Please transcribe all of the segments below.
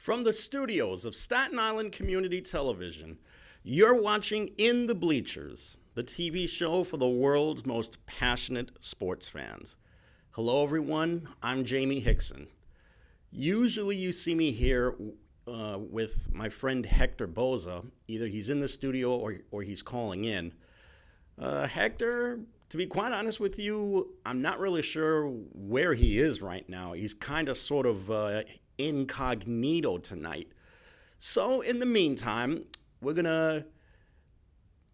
From the studios of Staten Island Community Television, you're watching In the Bleachers, the TV show for the world's most passionate sports fans. Hello, everyone. I'm Jaime Hixson. Usually you see me here with my friend Hector Boza. Either he's in the studio or he's calling in. Hector, to be quite honest with you, I'm not really sure where he is right now. He's kind of sort of incognito tonight. So in the meantime, we're going to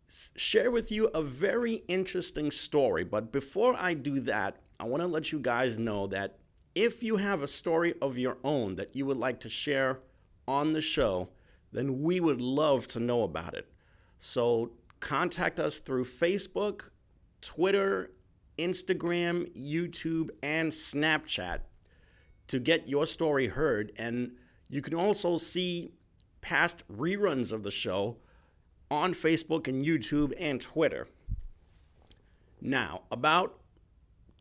share with you a very interesting story. But before I do that, I want to let you guys know that if you have a story of your own that you would like to share on the show, then we would love to know about it. So contact us through Facebook, Twitter, Instagram, YouTube, and Snapchat to get your story heard. And you can also see past reruns of the show on Facebook and YouTube and Twitter. Now,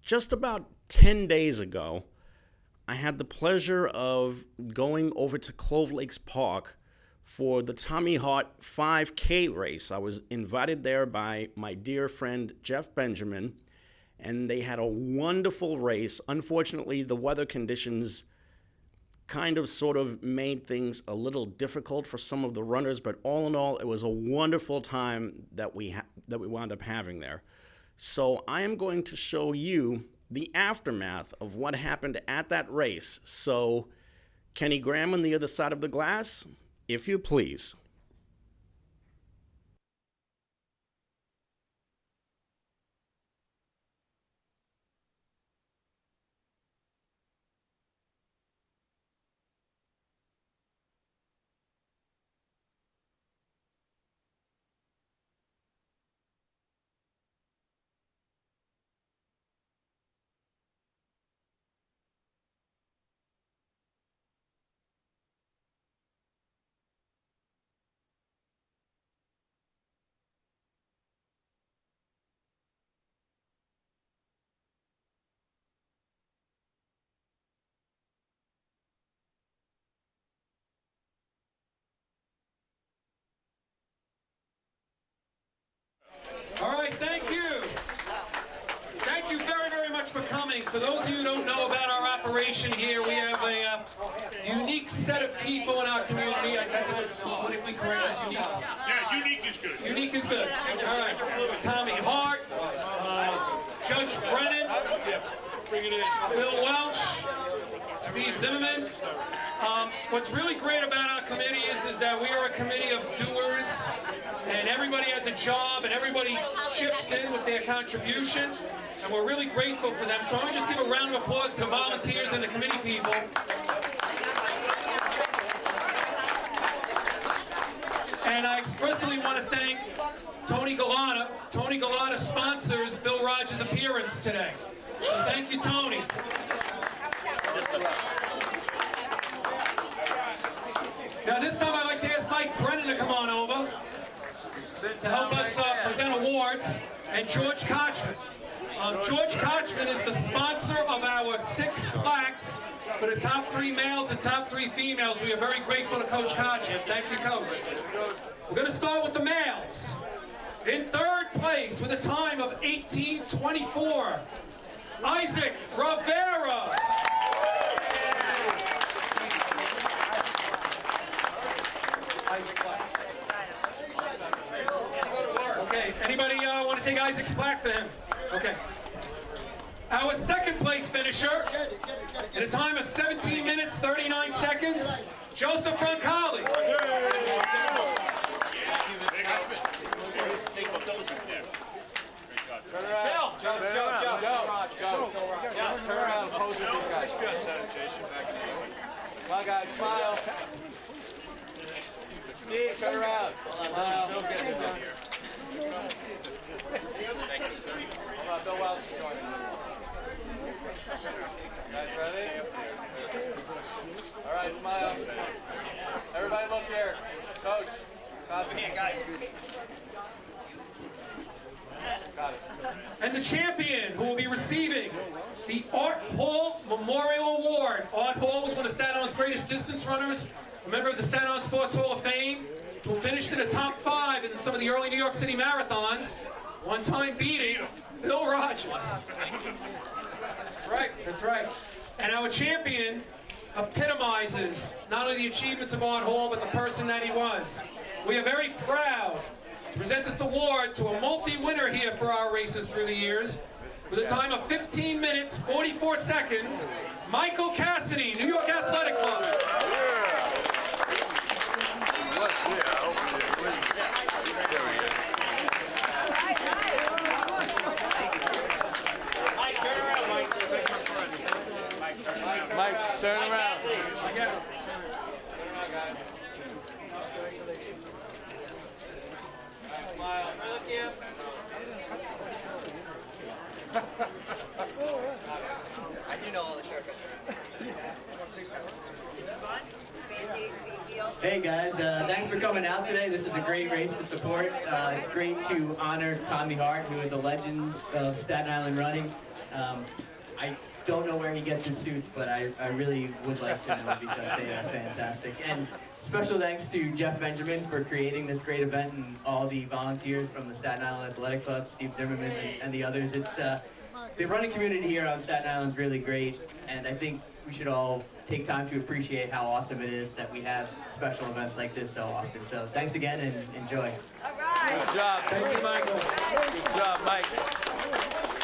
just about 10 days ago, I had the pleasure of going over to Clove Lakes Park for the Tommy Hart 5K race. I was invited there by my dear friend Jeff Benjamin, and they had a wonderful race. Unfortunately, the weather conditions kind of sort of made things a little difficult for some of the runners, but all in all, it was a wonderful time that we wound up having there. So I am going to show you the aftermath of what happened at that race. So Kenny Graham on the other side of the glass, if you please. All right, thank you. Thank you very, very much for coming. For those of you who don't know about our operation here, we have a unique set of people in our community. That's a good, politically correct, is unique. Yeah, unique is good. Unique is good. All right. Tommy Hart, Judge Brennan, Bill Welch, Steve Zimmerman. What's really great about our committee is that we are a committee of doers, and everybody has a job, and everybody chips in with their contribution, and we're really grateful for them. So I'm going to just give a round of applause to the volunteers and the committee people. And I expressly want to thank Tony Galata. Tony Galata sponsors Bill Rogers' appearance today. So thank you, Tony. Now this time I'd like to ask Mike Brennan to come on over to help us present awards, and George Kochman. George Kochman is the sponsor of our 6 plaques for the top 3 males and top 3 females. We are very grateful to Coach Kochman. Thank you, Coach. We're going to start with the males. In 3rd place with a time of 18:24, Isaac Rivera. Okay, anybody want to take Isaac's plaque for him? Okay. Our 2nd place finisher, at a time of 17 minutes, 39 seconds, Joseph Roncalli. Turn around. Joe. Turn around and pose with these guys. Come on, guys, smile. Steve, turn around. Smile. Thank you, sir. Hold on, Bill Welch is joining. You guys ready? All right, smile. Everybody look here. Coach, copy. Here, guys. Got it. And the champion who will be receiving the Art Hall Memorial Award. Art Hall was one of Staten Island's greatest distance runners. a member of the Staten Island Sports Hall of Fame, who finished in the top 5 in some of the early New York City marathons, one time beating Bill Rogers. That's right, that's right. And our champion epitomizes not only the achievements of Art Hall, but the person that he was. We are very proud to present this award to a multi-winner here for our races through the years, with a time of 15 minutes, 44 seconds, Michael Cassidy, New York Athletic Club. Mike, turn around. Smile. I do know all the shortcuts. Hey guys, thanks for coming out today. This is a great race to support. It's great to honor Tommy Hart, who is a legend of Staten Island running. I don't know where he gets his suits, but I really would like to know because they are fantastic. And special thanks to Jeff Benjamin for creating this great event and all the volunteers from the Staten Island Athletic Club, Steve Zimmerman and the others. It's the running community here on Staten Island is really great, and I think we should all take time to appreciate how awesome it is that we have special events like this so often. So thanks again and enjoy. All right. Good job. Thank you, Michael. Good job, Mike.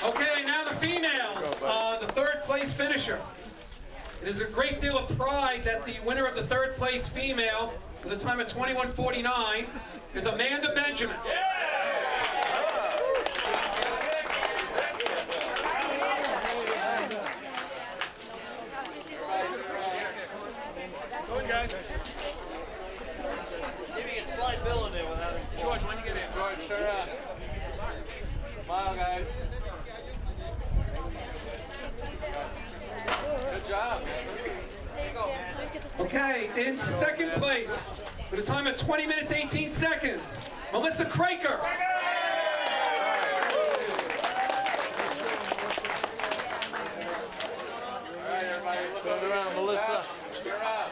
Okay, now the females, the third place finisher. It is a great deal of pride that the winner of the third place female with a time of 21:49 is Amanda Benjamin. Go in, guys. Maybe you can slide Bill in there without him. George, when you get in. George, turn around. Smile, guys. Good job. Okay, in second place with a time of 20 minutes, 18 seconds, Melissa Kraker. All right, everybody, turn around, Melissa. Turn around.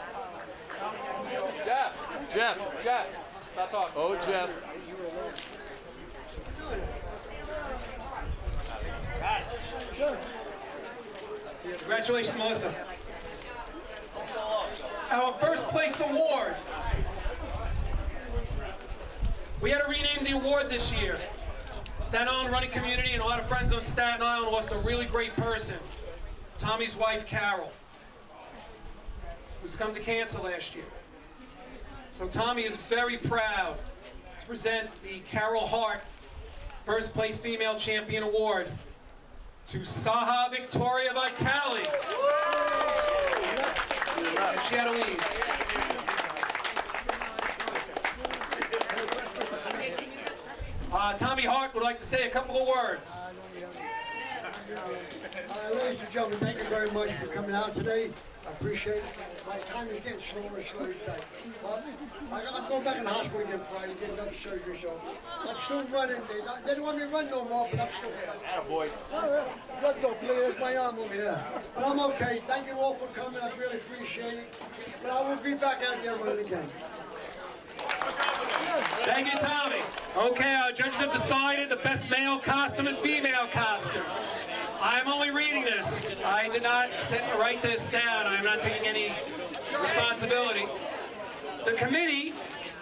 Jeff. Stop talking. Oh, Jeff. Congratulations, Melissa. Our first place award. We had to rename the award this year. Staten Island running community and a lot of friends on Staten Island lost a really great person. Tommy's wife, Carol, who succumbed to cancer last year. So Tommy is very proud to present the Carol Hart First Place Female Champion Award to Saha Victoria Vitale. And she had to leave. Tommy Hart would like to say a couple of words. Ladies and gentlemen, thank you very much for coming out today. I appreciate it. My time is getting slower and slower each day. I'm going back in the hospital again Friday, get another surgery, so I'm still running. They don't want me to run no more, but I'm still here. Boy. Blood don't bleed, there's my arm over here. But I'm okay. Thank you all for coming. I really appreciate it. But I will be back out there running again. Thank you, Tommy. Okay, our judges have decided the best male costume and female costume. I'm only reading this. I did not write this down. I'm not taking any responsibility. The committee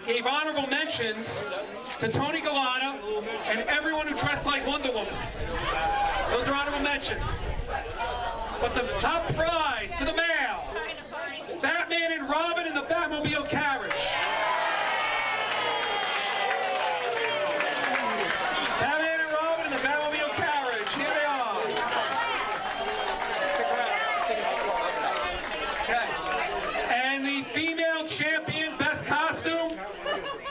gave honorable mentions to Tony Galata and everyone who dressed like Wonder Woman. Those are honorable mentions. But the top prize to the male, Batman and Robin in the Batmobile carriage. Batman and Robin in the Batmobile carriage. Here they are. Stick around. Okay. And the female champion, best costume,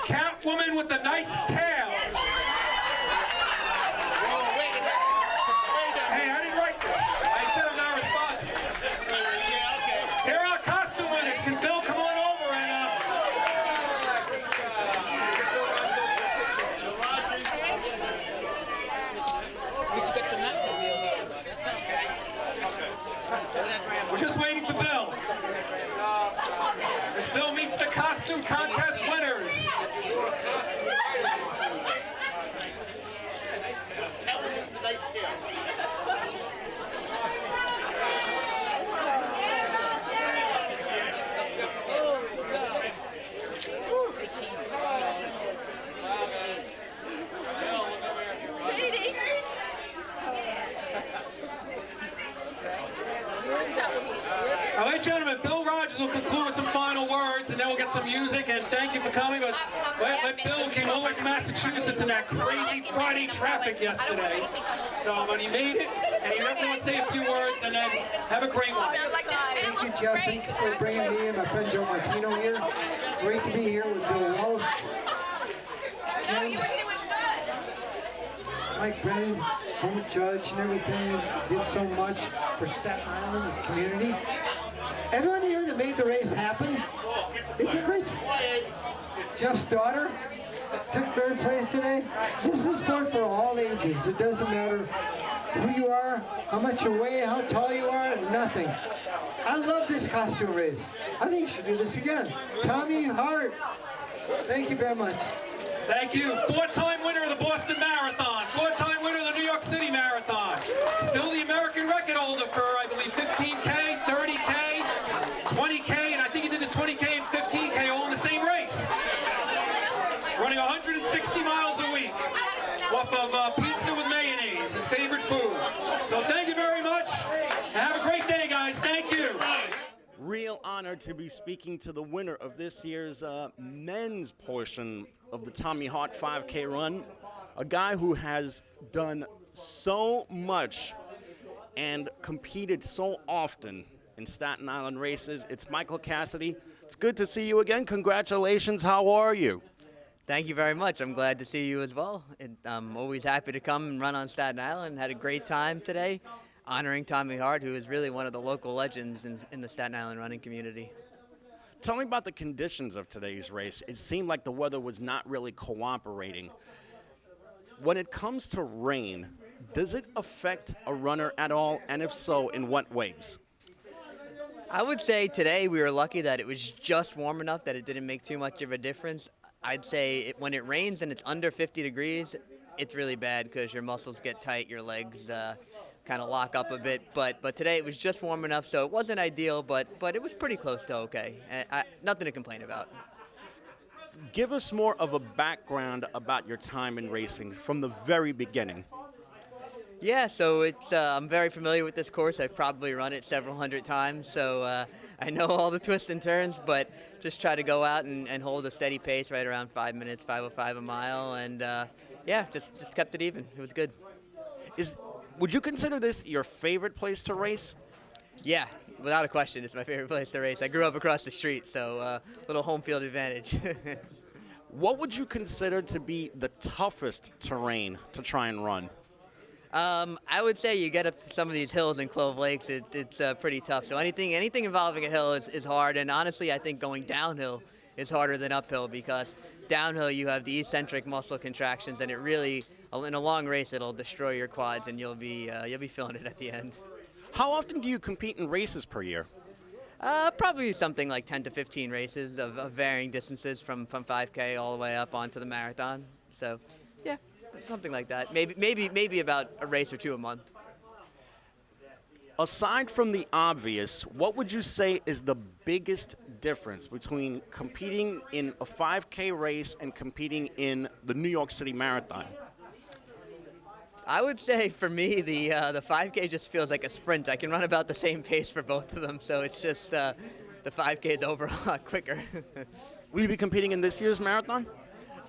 Catwoman with the nice tail. Hey, I didn't write this. I said I'm not responsible. Here are our costume winners. Can Bill come on over and we're just waiting for Bill. As Bill meets the gentlemen, Bill Rogers will conclude with some final words, and then we'll get some music, and thank you for coming. But Bill came all the way from Massachusetts in that crazy Friday traffic yesterday. So, but he made it, and he definitely wants to say a few words, and then have a great one. Thank you, Jeff. Thank you for bringing me and my friend Joe Martino here. Great to be here with Bill Walsh. And Mike Brennan, former judge and everything, did so much for Staten Island, his community. Everyone here that made the race happen, it's a great sport. Jeff's daughter took third place today. This is a sport for all ages. It doesn't matter who you are, how much you weigh, how tall you are, nothing. I love this costume race. I think you should do this again. Tommy Hart, thank you very much. Thank you. Four-time winner of the Boston Marathon. Four-time winner of the New York City Marathon. Still the American record holder for, I believe, 15K, 30K, 20K, and I think he did the 20K and 15K all in the same race. Running 160 miles a week off of pizza with mayonnaise, his favorite food. So thank you very much. And have a great day, guys. Thank you. Real honor to be speaking to the winner of this year's men's portion of the Tommy Hart 5K run, a guy who has done so much and competed so often in Staten Island races. It's Michael Cassidy. It's good to see you again. Congratulations. How are you? Thank you very much. I'm glad to see you as well. I'm always happy to come and run on Staten Island. Had a great time today, honoring Tommy Hart, who is really one of the local legends in the Staten Island running community. Tell me about the conditions of today's race. It seemed like the weather was not really cooperating. When it comes to rain, does it affect a runner at all? And if so, in what ways? I would say today we were lucky that it was just warm enough that it didn't make too much of a difference. I'd say when it rains and it's under 50 degrees, it's really bad because your muscles get tight, your legs kind of lock up a bit. But today it was just warm enough, so it wasn't ideal, but it was pretty close to okay. Nothing to complain about. Give us more of a background about your time in racing from the very beginning. Yeah, so I'm very familiar with this course. I've probably run it several hundred times, so I know all the twists and turns, but just try to go out and hold a steady pace right around 5 minutes, 5:05 a mile, and yeah, just kept it even. It was good. Would you consider this your favorite place to race? Yeah, without a question, it's my favorite place to race. I grew up across the street, so little home field advantage. What would you consider to be the toughest terrain to try and run? I would say you get up to some of these hills in Clove Lakes, it's pretty tough. So anything involving a hill is hard, and honestly, I think going downhill is harder than uphill because downhill you have the eccentric muscle contractions, and it really, in a long race, it'll destroy your quads, and you'll be feeling it at the end. How often do you compete in races per year? Probably something like 10 to 15 races of varying distances from 5K all the way up onto the marathon. So, yeah. Something like that. Maybe about a race or two a month. Aside from the obvious, what would you say is the biggest difference between competing in a 5K race and competing in the New York City Marathon? I would say for me, the 5K just feels like a sprint. I can run about the same pace for both of them, so it's just the 5K is over a lot quicker. Will you be competing in this year's marathon?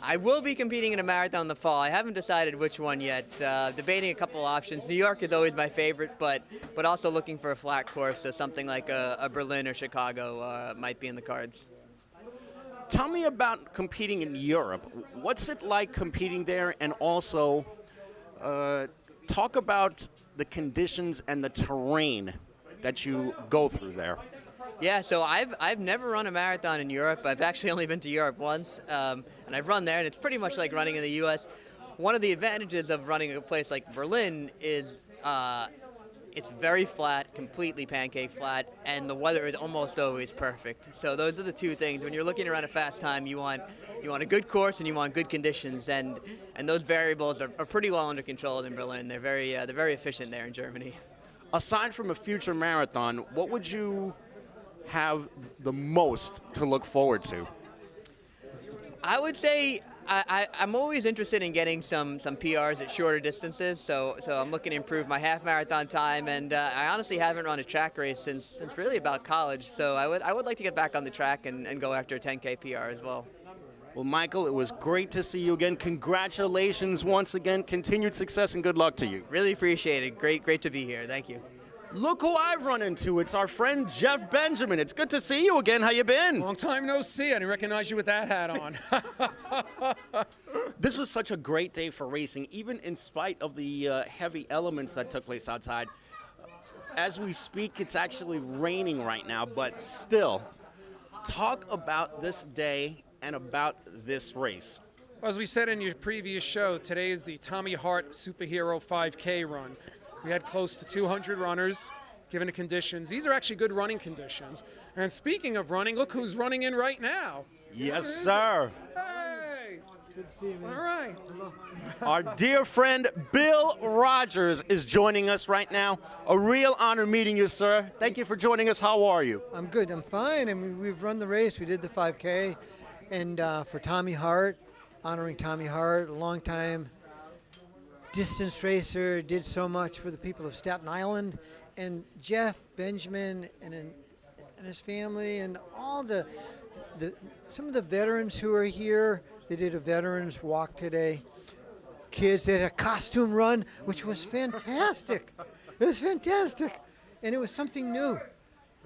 I will be competing in a marathon in the fall. I haven't decided which one yet. Debating a couple options. New York is always my favorite, but also looking for a flat course, so something like a Berlin or Chicago might be in the cards. Tell me about competing in Europe. What's it like competing there, and also talk about the conditions and the terrain that you go through there. Yeah, so I've never run a marathon in Europe. I've actually only been to Europe once, and I've run there, and it's pretty much like running in the U.S. One of the advantages of running a place like Berlin is it's very flat, completely pancake flat, and the weather is almost always perfect. So those are the two things. When you're looking to run a fast time, you want a good course and you want good conditions, and those variables are pretty well under control in Berlin. They're very efficient there in Germany. Aside from a future marathon, what would you have the most to look forward to? I would say I'm always interested in getting some PRs at shorter distances, so I'm looking to improve my half marathon time, and I honestly haven't run a track race since really about college, so I would like to get back on the track and go after a 10K PR as well. Well, Michael, it was great to see you again. Congratulations once again. Continued success and good luck to you. Really appreciate it. Great to be here. Thank you. Look who I've run into. It's our friend Jeff Benjamin. It's good to see you again. How you been? Long time no see. I didn't recognize you with that hat on. This was such a great day for racing, even in spite of the heavy elements that took place outside. As we speak, it's actually raining right now, but still, talk about this day and about this race. As we said in your previous show, today is the Tommy Hart Superhero 5K run. We had close to 200 runners, given the conditions. These are actually good running conditions. And speaking of running, look who's running in right now. Yes, sir. Hey! Good to see you, man. All right. Our dear friend Bill Rogers is joining us right now. A real honor meeting you, sir. Thank you for joining us. How are you? I'm good. I'm fine. I mean, we've run the race. We did the 5K, and for Tommy Hart, honoring Tommy Hart, a long time distance racer, did so much for the people of Staten Island, and Jeff Benjamin and his family, and all some of the veterans who are here. They did a veterans walk today. Kids did a costume run, which was fantastic. It was fantastic, and it was something new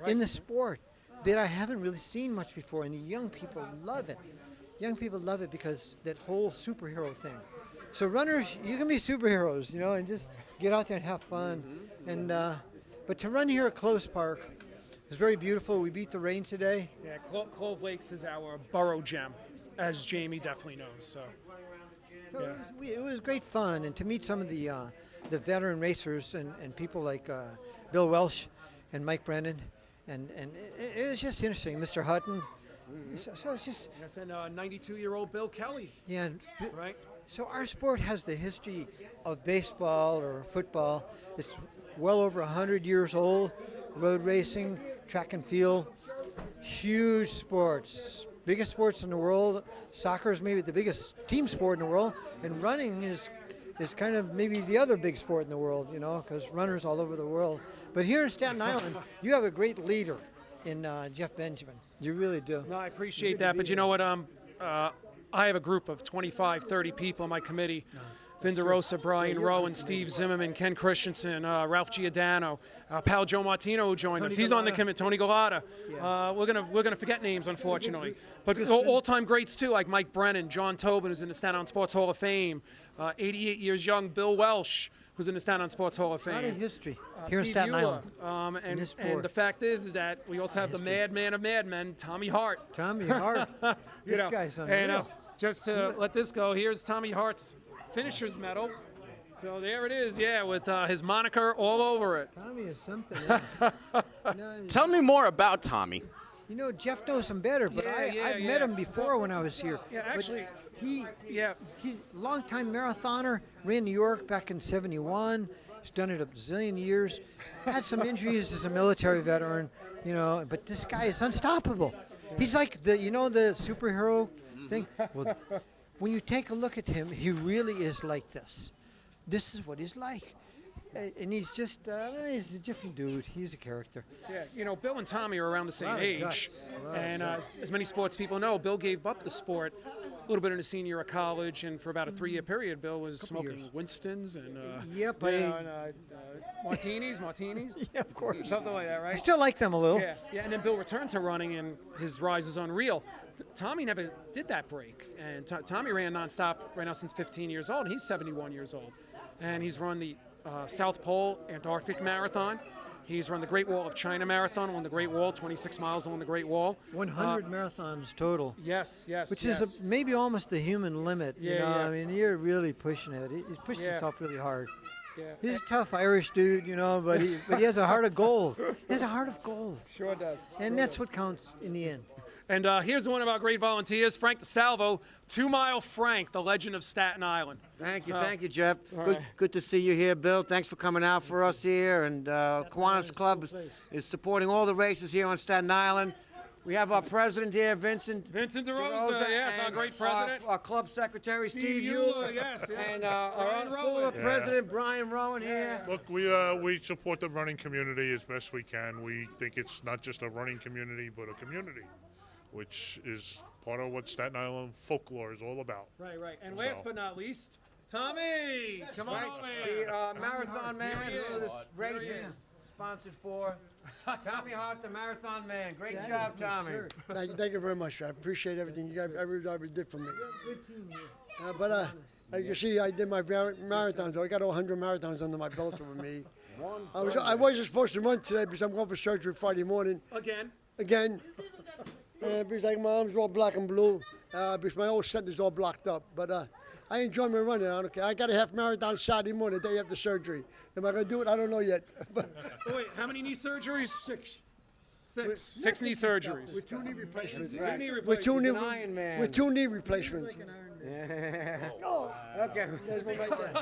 in the sport that I haven't really seen much before, and the young people love it. Young people love it because that whole superhero thing. So runners, you can be superheroes, you know, and just get out there and have fun. And but to run here at Close Park was very beautiful. We beat the rain today. Yeah, Clove Lakes is our borough gem, as Jamie definitely knows. So It was great fun, and to meet some of the veteran racers and people like Bill Welsh and Mike Brennan, and it was just interesting. Mr. Hutton. So it's just. yes, and 92-year-old Bill Kelly. Yeah. Right. So our sport has the history of baseball or football. It's well over 100 years old. Road racing, track and field, huge sports, biggest sports in the world. Soccer is maybe the biggest team sport in the world, and running is kind of maybe the other big sport in the world, you know, because runners all over the world. But here in Staten Island, you have a great leader in Jeff Benjamin. You really do. No, I appreciate that, but you know what? I have a group of 25, 30 people on my committee. Vin DeRosa, Brian Rowan, Steve Zimmerman, Ken Christensen, Ralph Giordano, pal Joe Martino who joined us. He's on the committee. Tony Galata. We're gonna forget names, unfortunately, but all-time greats too, like Mike Brennan, John Tobin, who's in the Staten Island Sports Hall of Fame, 88 years young Bill Welsh, who's in the Staten Island Sports Hall of Fame. A lot of history here in Steve Staten Eula, Island. And the fact is that we also have the madman of madmen, Tommy Hart. Tommy Hart. This guy's unreal. Just to let this go, here's Tommy Hart's finisher's medal. So there it is, yeah, with his moniker all over it. Tommy is something. Tell me more about Tommy. You know, Jeff knows him better, but I've met him before when I was here. Yeah, actually, he's a longtime marathoner, ran New York back in '71. He's done it a zillion years. Had some injuries as a military veteran, you know, but this guy is unstoppable. He's like the superhero thing. Well, when you take a look at him, he really is like this. This is what he's like. And he's just, he's a different dude. He's a character. Yeah, you know, Bill and Tommy are around the same age. Guts. And as many sports people know, Bill gave up the sport a little bit in his senior year of college, and for about a 3-year period, Bill was smoking Winston's and martinis. Yeah, of course. Something like that, right? I still like them a little. Yeah, and then Bill returned to running, and his rise was unreal. Tommy never did that break, and Tommy ran nonstop right now since 15 years old, and he's 71 years old. And he's run the South Pole Antarctic Marathon. He's run the Great Wall of China Marathon on the Great Wall, 26 miles along the Great Wall. 100 marathons total. Yes. Which is maybe almost the human limit. You know? I mean, you're really pushing it. He's pushing himself really hard. Yeah. He's a tough Irish dude, you know, but he has a heart of gold. He has a heart of gold. Sure does. And that's what counts in the end. And here's one of our great volunteers, Frank DeSalvo, 2 Mile Frank, the legend of Staten Island. Thank you, Jeff. right. Good to see you here, Bill. Thanks for coming out for us here. And Kiwanis Club is supporting all the races here on Staten Island. We have our president here, Vincent DeRosa, yes, our great president. Our club secretary, Steve Euler, yes. and Brian our Rowan. president, Brian Rowan here. Look, we support the running community as best we can. We think it's not just a running community, but a community, which is part of what Staten Island folklore is all about. Right. And last but not least, Tommy, come on over here. The marathon man Here he who this is. race Here he is is. sponsored for. Tommy Hart, the marathon man. Great job, Tommy. Thank you very much. I appreciate everything you guys ever did for me. Good team here. But as you see, I did my marathons. I got 100 marathons under my belt with me. I wasn't supposed to run today because I'm going for surgery Friday morning. Again. Because like my arms are all black and blue. Because my whole center's all blocked up. But I enjoy my running. I don't care. I got a half marathon Saturday morning, the day after surgery. Am I going to do it? I don't know yet. Wait, how many knee surgeries? 6. Six knee surgeries. With 2 knee replacements. Two knee With 2 knee, He's an Iron Man. with 2 knee replacements. Okay. There's one right there.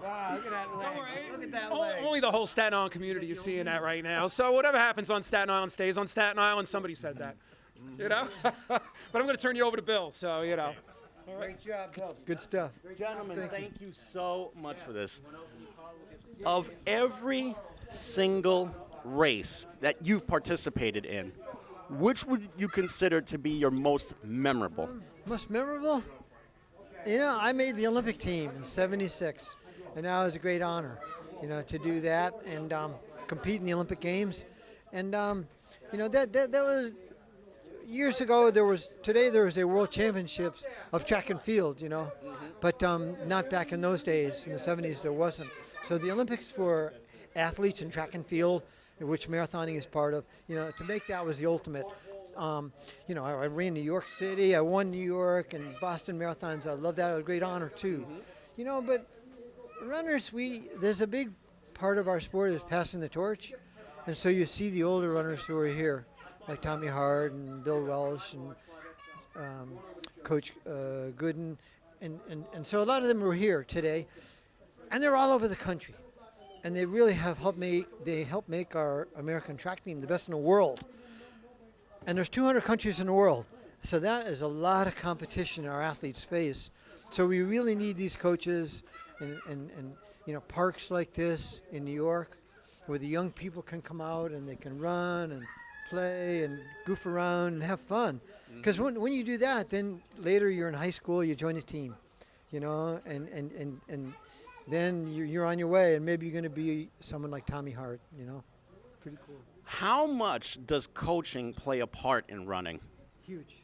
Wow, look at that leg. Don't worry. Look at that leg. Only the whole Staten Island community is seeing that right now. So whatever happens on Staten Island stays on Staten Island. Somebody said that, you know. But I'm going to turn you over to Bill. So you know. Great job, Bill. Good stuff. Gentlemen, thank you so much for this. Of every single race that you've participated in, which would you consider to be your most memorable? Most memorable? You know, I made the Olympic team in '76, and that was a great honor, you know, to do that and compete in the Olympic Games. And you know, that was years ago. Today there was a World Championships of track and field, you know, but not back in those days. In the '70s, there wasn't. So the Olympics for athletes in track and field, which marathoning is part of, you know, to make that was the ultimate. You know, I ran New York City, I won New York and Boston marathons. I love that. It was a great honor too. You know, but runners, there's a big part of our sport is passing the torch, and so you see the older runners who are here, like Tommy Hart and Bill Welsh and Coach Gooden, and so a lot of them are here today, and they're all over the country, and they really have helped make our American track team the best in the world. And there's 200 countries in the world, so that is a lot of competition our athletes face. So we really need these coaches and you know, parks like this in New York, where the young people can come out and they can run and play and goof around and have fun. Because when you do that, then later you're in high school, you join a team, you know, and then you're on your way, and maybe you're going to be someone like Tommy Hart, you know. Pretty cool. How much does coaching play a part in running? Huge.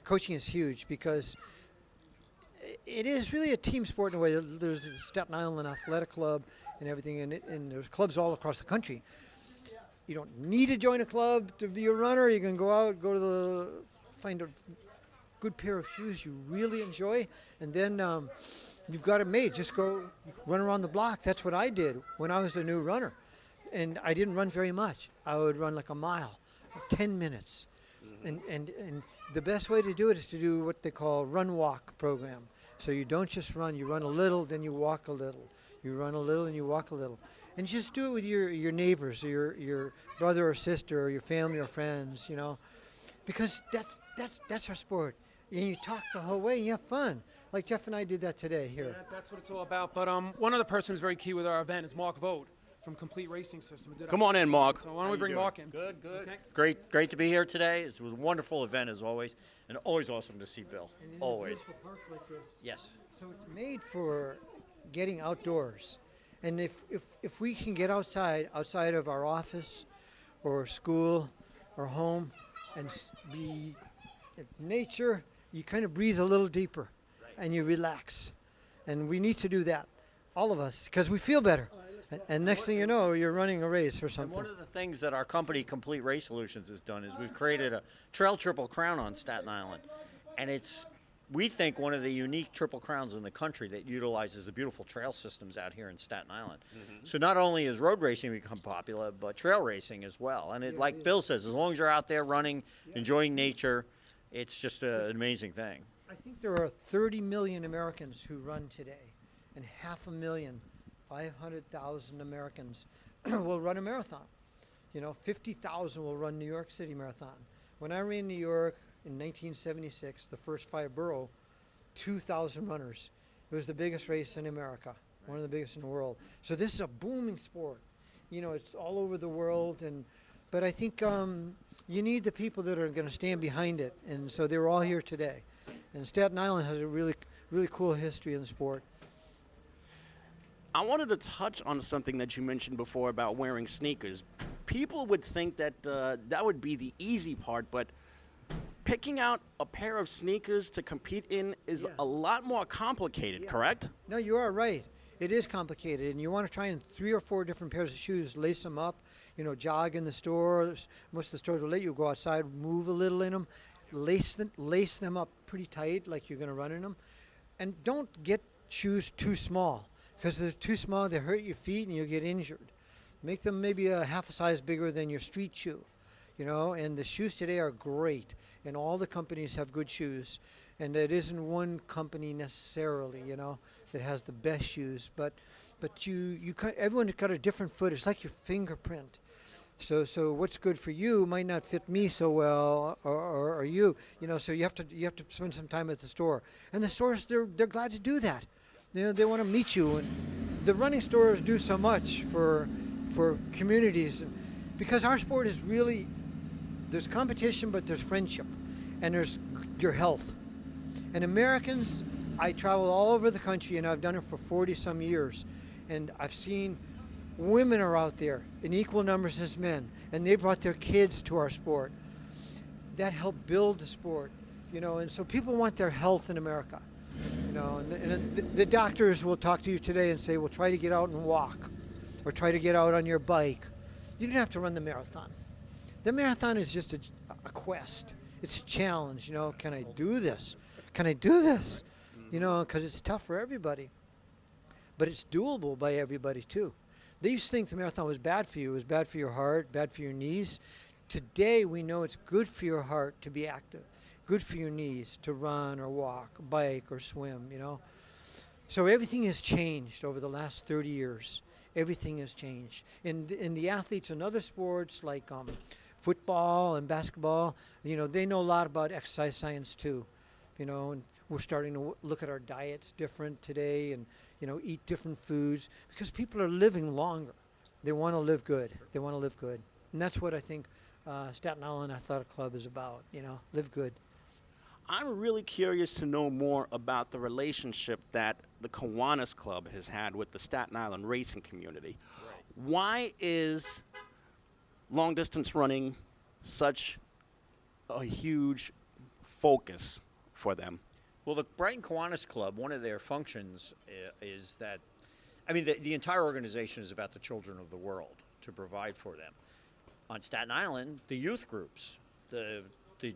Coaching is huge because it is really a team sport in a way. There's the Staten Island Athletic Club and everything, and there's clubs all across the country. You don't need to join a club to be a runner. You can go out, find a good pair of shoes you really enjoy, and then you've got it made. Just go run around the block. That's what I did when I was a new runner. And I didn't run very much. I would run like a mile, 10 minutes. And the best way to do it is to do what they call run-walk program. So you don't just run, you run a little, then you walk a little. You run a little and you walk a little. And just do it with your neighbors, or your brother or sister, or your family or friends, you know. Because that's our sport. And you talk the whole way and you have fun. Like Jeff and I did that today here. Yeah, that's what it's all about. But one other person who's very key with our event is Mark Vogt from Complete Racing System. Come on in, Mark. So why don't we bring Mark in? Good. Okay. Great to be here today. It was a wonderful event as always, and always awesome to see Bill. Always. Park like this. Yes. So it's made for getting outdoors. And if we can get outside of our office or school or home and be in nature, you kind of breathe a little deeper and you relax. And we need to do that, all of us, because we feel better. And next thing you know, you're running a race or something. And one of the things that our company, Complete Race Solutions, has done is we've created a Trail Triple Crown on Staten Island. And it's, we think, one of the unique Triple Crowns in the country that utilizes the beautiful trail systems out here in Staten Island. So not only has road racing become popular, but trail racing as well. And like Bill says, as long as you're out there running, enjoying nature, it's just an amazing thing. I think there are 30 million Americans who run today, and 500,000 Americans will run a marathon. You know, 50,000 will run New York City Marathon. When I ran New York in 1976, the first 5 borough, 2,000 runners. It was the biggest race in America, one of the biggest in the world. So this is a booming sport. You know, it's all over the world, but I think you need the people that are going to stand behind it, and so they're all here today. And Staten Island has a really, really cool history in the sport. I wanted to touch on something that you mentioned before about wearing sneakers. People would think that that would be the easy part, but picking out a pair of sneakers to compete in is a lot more complicated, correct? No, you are right. It is complicated, and you want to try in 3 or 4 different pairs of shoes, lace them up, you know, jog in the stores. Most of the stores will let you go outside, move a little in them, lace them up pretty tight like you're going to run in them. And don't get shoes too small, because if they're too small, they hurt your feet and you'll get injured. Make them maybe a half a size bigger than your street shoe, you know, and the shoes today are great, and all the companies have good shoes. And it isn't one company necessarily, you know, that has the best shoes, but everyone's got a different foot. It's like your fingerprint. So what's good for you might not fit me so well, or you know. So you have to spend some time at the store, and the stores they're glad to do that. You know, they want to meet you, and the running stores do so much for communities, because our sport is really, there's competition, but there's friendship, and there's your health. And Americans, I travel all over the country, and I've done it for 40-some years, and I've seen women are out there in equal numbers as men, and they brought their kids to our sport. That helped build the sport, you know, and so people want their health in America, you know, and the doctors will talk to you today and say, well, try to get out and walk, or try to get out on your bike. You don't have to run the marathon. The marathon is just a quest. It's a challenge, you know. Can I do this? Can I do this? You know, because it's tough for everybody. But it's doable by everybody, too. They used to think the marathon was bad for you. It was bad for your heart, bad for your knees. Today, we know it's good for your heart to be active, good for your knees to run or walk, bike or swim, you know. So everything has changed over the last 30 years. Everything has changed. In the athletes in other sports like football and basketball, you know, they know a lot about exercise science too, you know, and we're starting to look at our diets different today, and, you know, eat different foods, because people are living longer. They want to live good. They want to live good. And that's what I think Staten Island Athletic Club is about, you know, live good. I'm really curious to know more about the relationship that the Kiwanis Club has had with the Staten Island racing community. Right. Why is long-distance running such a huge focus for them? Well, the Brighton Kiwanis Club, one of their functions is that, I mean, the entire organization is about the children of the world, to provide for them. On Staten Island, the youth groups, the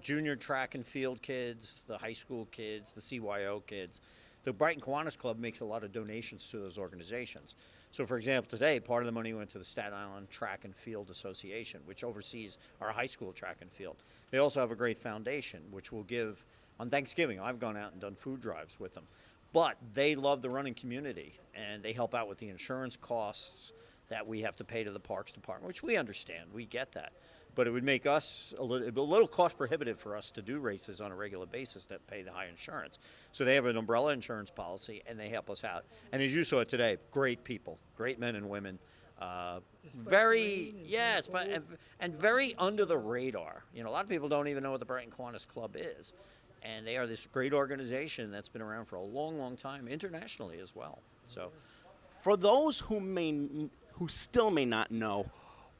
junior track and field kids, the high school kids, the CYO kids. The Brighton Kiwanis Club makes a lot of donations to those organizations. So, for example, today, part of the money went to the Staten Island Track and Field Association, which oversees our high school track and field. They also have a great foundation, which will give, on Thanksgiving, I've gone out and done food drives with them. But they love the running community, and they help out with the insurance costs that we have to pay to the Parks Department, which we understand. We get that. But it would make us a little cost prohibitive for us to do races on a regular basis that pay the high insurance. So they have an umbrella insurance policy, and they help us out. And as you saw today, great people, great men and women, very, yes, and very under the radar. You know, a lot of people don't even know what the Brighton Kiwanis Club is. And they are this great organization that's been around for a long, long time, internationally as well. So, for those who still may not know,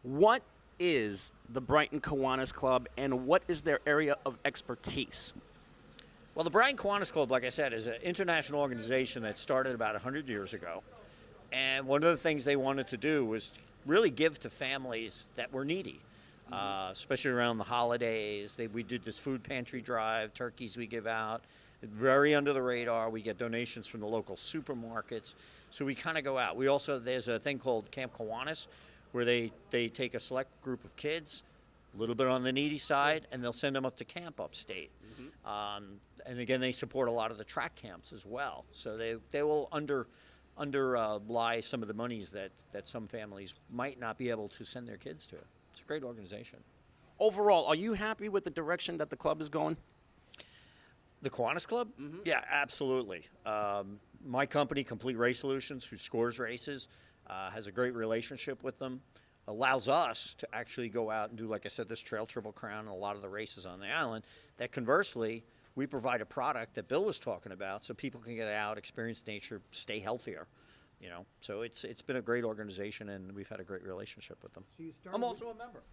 what is the Brighton Kiwanis Club, and what is their area of expertise? Well, the Brighton Kiwanis Club, like I said, is an international organization that started about 100 years ago. And one of the things they wanted to do was really give to families that were needy, especially around the holidays. We did this food pantry drive, turkeys we give out, very under the radar. We get donations from the local supermarkets. So we kind of go out. We also, there's a thing called Camp Kiwanis, where they take a select group of kids, a little bit on the needy side, and they'll send them up to camp upstate. And again, they support a lot of the track camps as well. So they will underlie some of the monies that some families might not be able to send their kids to. It's a great organization. overall, are you happy with the direction that the club is going? The Kiwanis Club? Yeah, absolutely. My company, Complete Race Solutions, who scores races, has a great relationship with them, allows us to actually go out and do, like I said, this Trail Triple Crown and a lot of the races on the island, that conversely, we provide a product that Bill was talking about so people can get out, experience nature, stay healthier. You know, so it's been a great organization, and we've had a great relationship with them. I'm also a member.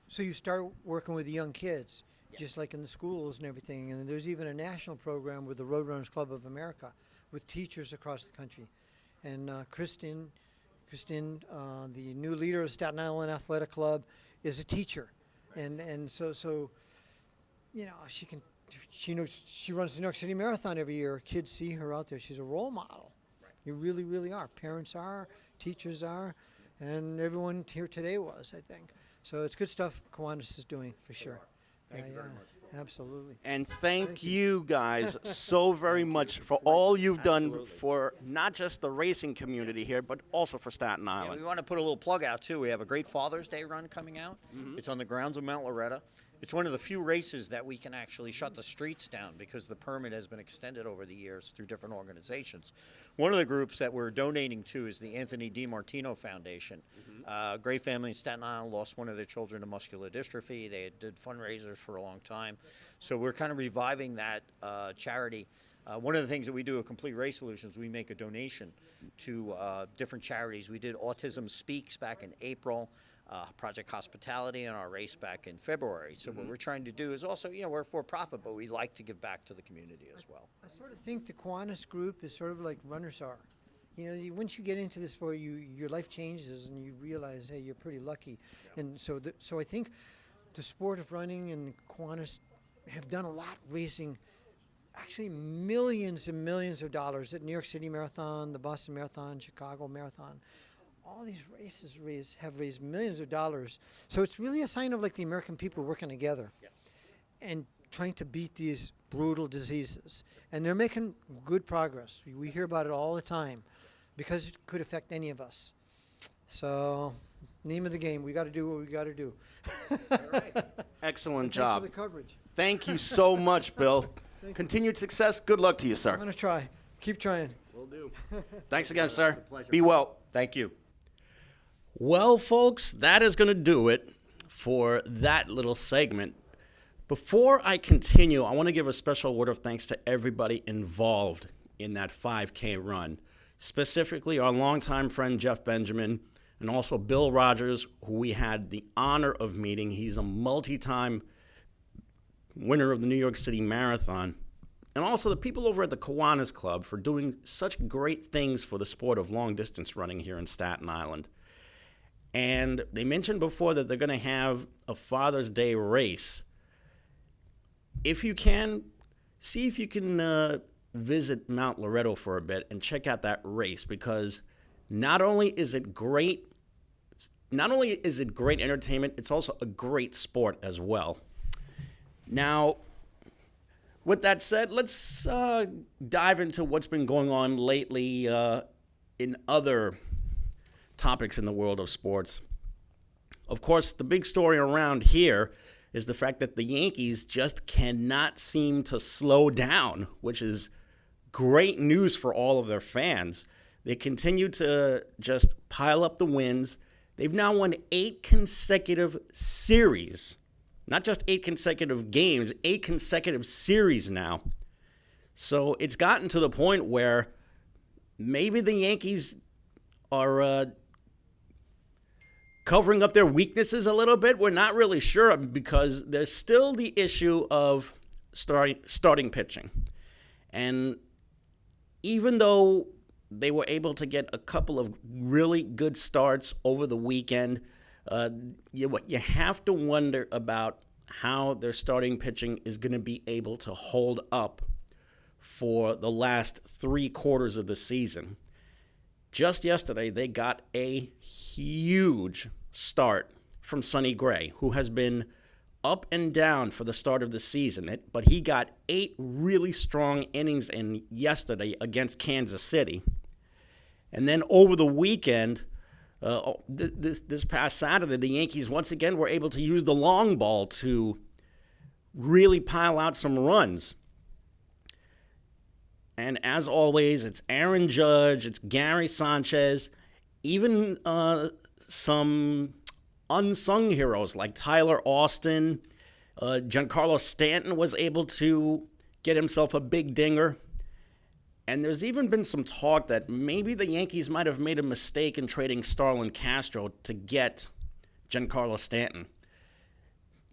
So you start working with the young kids, just like in the schools and everything. And there's even a national program with the Roadrunners Club of America, with teachers across the country. And Kristen, the new leader of Staten Island Athletic Club, is a teacher, and so you know she knows, she runs the New York City Marathon every year. Kids see her out there. She's a role model. Right. You really, really are. Parents are, teachers are, and everyone here today was, I think. So it's good stuff Kiwanis is doing for sure. Thank you very much. Absolutely. And thank you guys so very much for all you've done for not just the racing community here, but also for Staten Yeah, Island. we want to put a little plug out, too. We have a great Father's Day run coming out. It's on the grounds of Mount Loretta. It's one of the few races that we can actually shut the streets down because the permit has been extended over the years through different organizations. One of the groups that we're donating to is the Anthony DiMartino Foundation. A great family in Staten Island lost one of their children to muscular dystrophy. They did fundraisers for a long time. So we're kind of reviving that charity. One of the things that we do at Complete Race Solutions, we make a donation to different charities. We did Autism Speaks back in April. Project Hospitality and our race back in February. So what we're trying to do is also, you know, we're for profit, but we like to give back to the community as well. I sort of think the Kiwanis group is sort of like runners are. You know, once you get into this sport, your life changes and you realize, hey, you're pretty lucky. Yeah. And so I think the sport of running and Kiwanis have done a lot raising actually millions and millions of dollars at New York City Marathon, the Boston Marathon, Chicago Marathon. All these races have raised millions of dollars. So it's really a sign of like the American people working together and trying to beat these brutal diseases. And they're making good progress. We hear about it all the time because it could affect any of us. So name of the game, we got to do what we got to do. All right. Excellent job. Thanks for the coverage. Thank you so much, Bill. Continued success. Good luck to you, sir. I'm going to try. Keep trying. Will do. Thanks again, sir. Be well. Thank you. Well, folks, that is going to do it for that little segment. Before I continue, I want to give a special word of thanks to everybody involved in that 5K run, specifically our longtime friend Jeff Benjamin and also Bill Rogers, who we had the honor of meeting. He's a multi-time winner of the New York City Marathon. And also the people over at the Kiwanis Club for doing such great things for the sport of long-distance running here in Staten Island. And they mentioned before that they're going to have a Father's Day race. If you can, see if you can visit Mount Loretto for a bit and check out that race, because not only is it great entertainment, it's also a great sport as well. Now, with that said, let's dive into what's been going on lately in other topics in the world of sports. Of course, the big story around here is the fact that the Yankees just cannot seem to slow down, which is great news for all of their fans. They continue to just pile up the wins. They've now won 8 consecutive series, not just 8 consecutive games, 8 consecutive series now. So it's gotten to the point where maybe the Yankees are covering up their weaknesses a little bit. We're not really sure, because there's still the issue of starting pitching. And even though they were able to get a couple of really good starts over the weekend, you have to wonder about how their starting pitching is going to be able to hold up for the last 3 quarters of the season. Just yesterday, they got a huge start from Sonny Gray, who has been up and down for the start of the season. But he got 8 really strong innings in yesterday against Kansas City. And then over the weekend, this past Saturday, the Yankees once again were able to use the long ball to really pile out some runs. And as always, it's Aaron Judge, it's Gary Sanchez, even some unsung heroes like Tyler Austin. Giancarlo Stanton was able to get himself a big dinger. And there's even been some talk that maybe the Yankees might have made a mistake in trading Starlin Castro to get Giancarlo Stanton.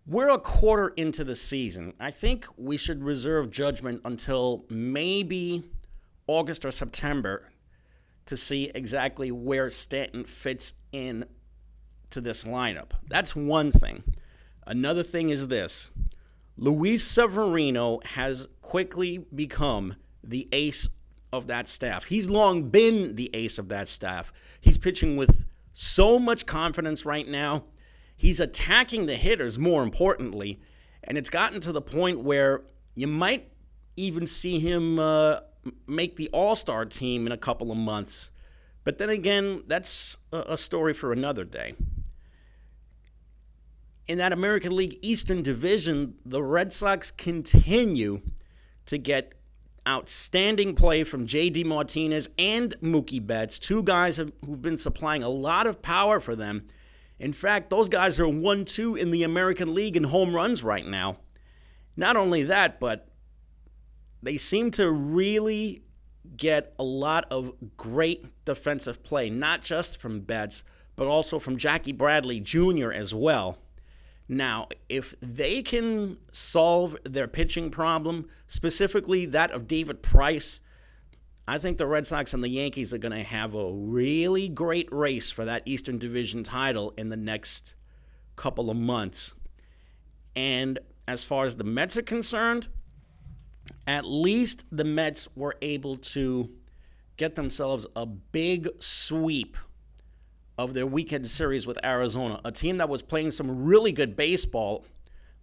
We're a quarter into the season. I think we should reserve judgment until maybe August or September to see exactly where Stanton fits in to this lineup. That's one thing. Another thing is this. Luis Severino has quickly become the ace of that staff. He's long been the ace of that staff. He's pitching with so much confidence right now. He's attacking the hitters, more importantly, and it's gotten to the point where you might even see him make the All-Star team in a couple of months. But then again, that's a story for another day. In that American League Eastern Division, the Red Sox continue to get outstanding play from J.D. Martinez and Mookie Betts, two guys who've been supplying a lot of power for them. In fact, those guys are 1-2 in the American League in home runs right now. Not only that, but they seem to really get a lot of great defensive play, not just from Betts, but also from Jackie Bradley Jr. as well. Now, if they can solve their pitching problem, specifically that of David Price, I think the Red Sox and the Yankees are going to have a really great race for that Eastern Division title in the next couple of months. And as far as the Mets are concerned, at least the Mets were able to get themselves a big sweep of their weekend series with Arizona, a team that was playing some really good baseball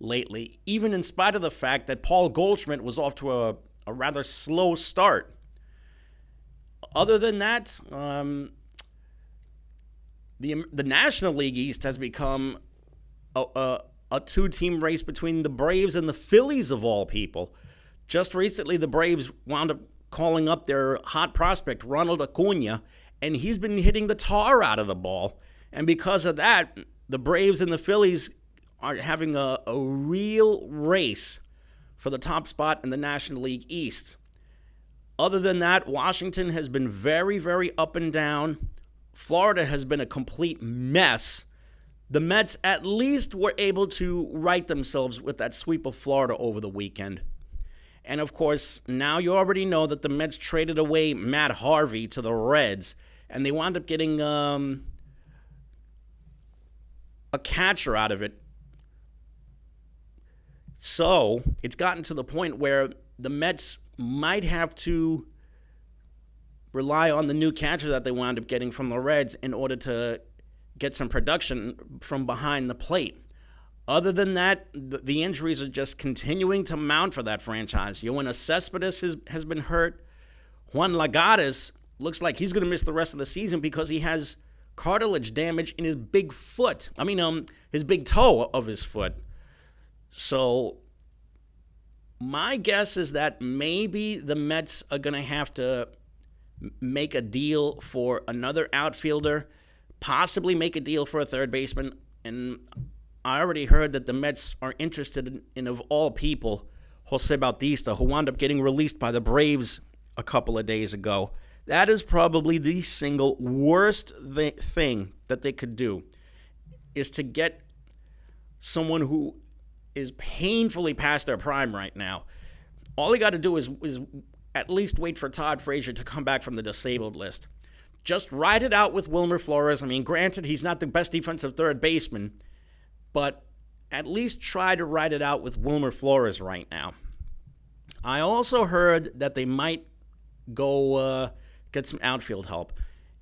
lately, even in spite of the fact that Paul Goldschmidt was off to a rather slow start. Other than that, the National League East has become a two-team race between the Braves and the Phillies, of all people. Just recently, the Braves wound up calling up their hot prospect, Ronald Acuna, and he's been hitting the tar out of the ball. And because of that, the Braves and the Phillies are having a real race for the top spot in the National League East. Other than that, Washington has been very, very up and down. Florida has been a complete mess. The Mets at least were able to right themselves with that sweep of Florida over the weekend. And, of course, now you already know that the Mets traded away Matt Harvey to the Reds, and they wound up getting a catcher out of it. So it's gotten to the point where the Mets might have to rely on the new catcher that they wound up getting from the Reds in order to get some production from behind the plate. Other than that, the injuries are just continuing to mount for that franchise. Yoenis Cespedes has been hurt. Juan Lagares looks like he's going to miss the rest of the season because he has cartilage damage in his big foot. His big toe of his foot. So my guess is that maybe the Mets are going to have to make a deal for another outfielder, possibly make a deal for a third baseman. And I already heard that the Mets are interested in of all people, Jose Bautista, who wound up getting released by the Braves a couple of days ago. That is probably the single worst thing that they could do, is to get someone who is painfully past their prime right now. All they got to do is at least wait for Todd Frazier to come back from the disabled list. Just ride it out with Wilmer Flores. Granted, he's not the best defensive third baseman, but at least try to ride it out with Wilmer Flores right now. I also heard that they might go get some outfield help.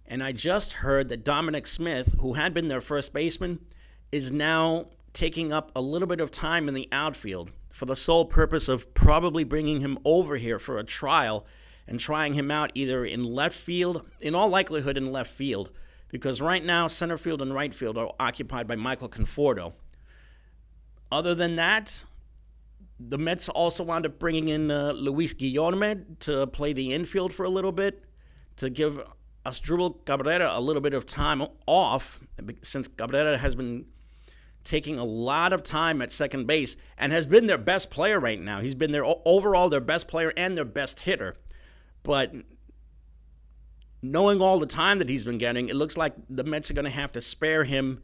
And I just heard that Dominic Smith, who had been their first baseman, is now taking up a little bit of time in the outfield for the sole purpose of probably bringing him over here for a trial and trying him out either in left field, in all likelihood in left field, because right now center field and right field are occupied by Michael Conforto. Other than that, the Mets also wound up bringing in Luis Guillorme to play the infield for a little bit, to give Asdrubal Cabrera a little bit of time off, since Cabrera has been taking a lot of time at second base and has been their best player right now. He's been overall their best player and their best hitter. But knowing all the time that he's been getting, it looks like the Mets are going to have to spare him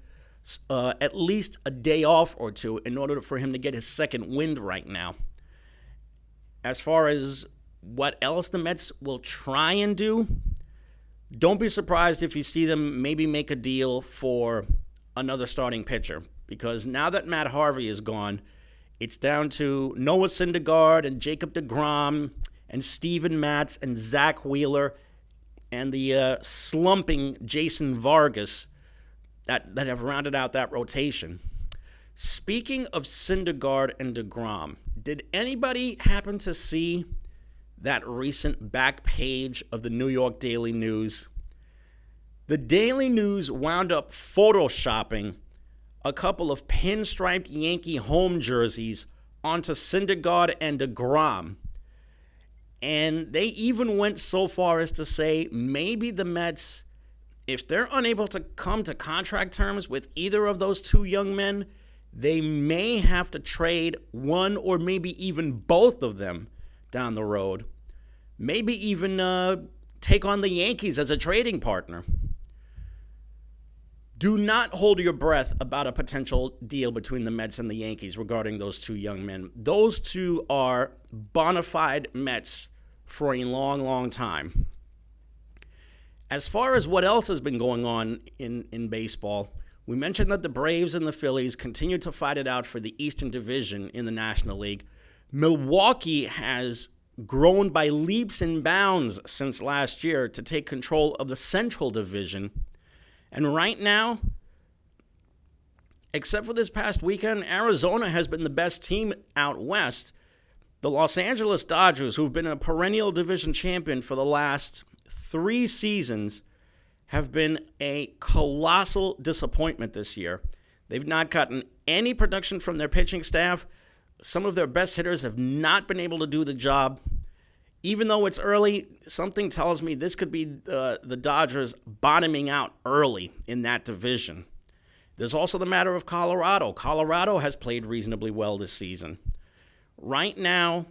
at least a day off or two in order for him to get his second wind right now. As far as what else the Mets will try and do, don't be surprised if you see them maybe make a deal for another starting pitcher, because now that Matt Harvey is gone, it's down to Noah Syndergaard and Jacob deGrom and Steven Matz and Zach Wheeler and the slumping Jason Vargas that have rounded out that rotation. Speaking of Syndergaard and deGrom, did anybody happen to see that recent back page of the New York Daily News? The Daily News wound up photoshopping a couple of pinstriped Yankee home jerseys onto Syndergaard and deGrom. And they even went so far as to say maybe the Mets, if they're unable to come to contract terms with either of those two young men, they may have to trade one or maybe even both of them down the road. Maybe even take on the Yankees as a trading partner. Do not hold your breath about a potential deal between the Mets and the Yankees regarding those two young men. Those two are bona fide Mets for a long, long time. As far as what else has been going on in baseball, we mentioned that the Braves and the Phillies continue to fight it out for the Eastern Division in the National League. Milwaukee has grown by leaps and bounds since last year to take control of the Central Division. And right now, except for this past weekend, Arizona has been the best team out west. The Los Angeles Dodgers, who've been a perennial division champion for the last 3 seasons, have been a colossal disappointment this year. They've not gotten any production from their pitching staff. Some of their best hitters have not been able to do the job. Even though it's early, something tells me this could be the Dodgers bottoming out early in that division. There's also the matter of Colorado. Colorado has played reasonably well this season. Right now,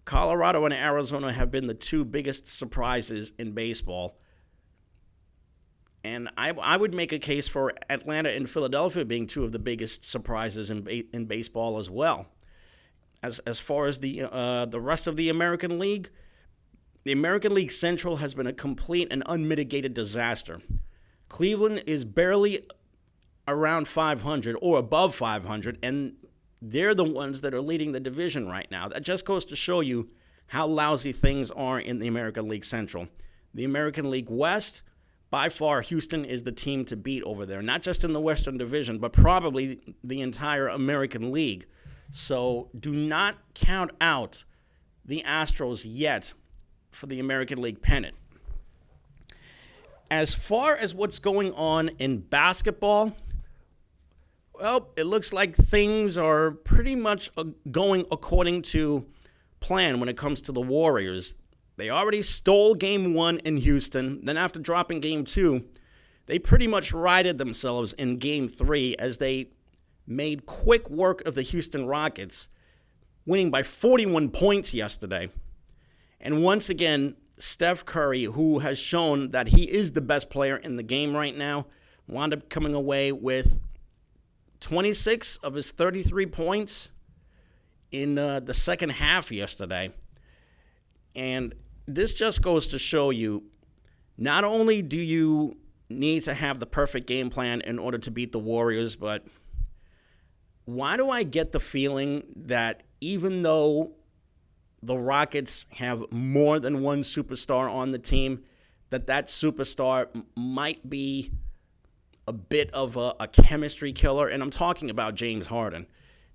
Colorado and Arizona have been the two biggest surprises in baseball. And I would make a case for Atlanta and Philadelphia being two of the biggest surprises in baseball as well. As far as the rest of the American League Central has been a complete and unmitigated disaster. Cleveland is barely around 500 or above 500, and they're the ones that are leading the division right now. That just goes to show you how lousy things are in the American League Central. The American League West, by far, Houston is the team to beat over there, not just in the Western Division, but probably the entire American League. So do not count out the Astros yet for the American League pennant. As far as what's going on in basketball, well, it looks like things are pretty much going according to plan when it comes to the Warriors. They already stole Game 1 in Houston. Then after dropping Game 2, they pretty much righted themselves in Game 3 as they made quick work of the Houston Rockets, winning by 41 points yesterday. And once again, Steph Curry, who has shown that he is the best player in the game right now, wound up coming away with 26 of his 33 points in the second half yesterday. And this just goes to show you, not only do you need to have the perfect game plan in order to beat the Warriors, but why do I get the feeling that even though the Rockets have more than one superstar on the team, that superstar might be a bit of a chemistry killer? And I'm talking about James Harden.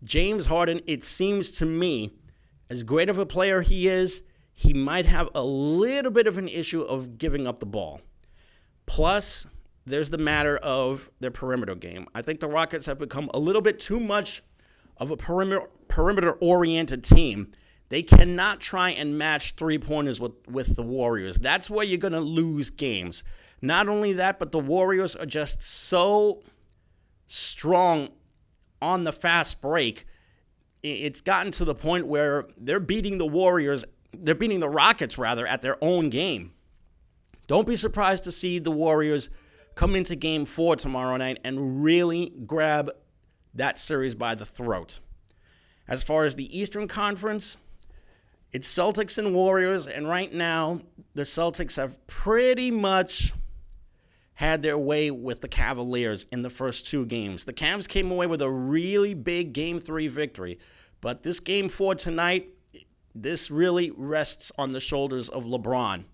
James Harden, it seems to me, as great of a player he is, he might have a little bit of an issue of giving up the ball. Plus, there's the matter of their perimeter game. I think the Rockets have become a little bit too much of a perimeter-oriented team. They cannot try and match three-pointers with the Warriors. That's where you're going to lose games. Not only that, but the Warriors are just so strong on the fast break. It's gotten to the point where they're beating the Rockets at their own game. Don't be surprised to see the Warriors come into Game 4 tomorrow night and really grab that series by the throat. As far as the Eastern Conference, it's Celtics and Warriors, and right now the Celtics have pretty much had their way with the Cavaliers in the first two games. The Cavs came away with a really big Game 3 victory, but this Game 4 tonight, this really rests on the shoulders of LeBron.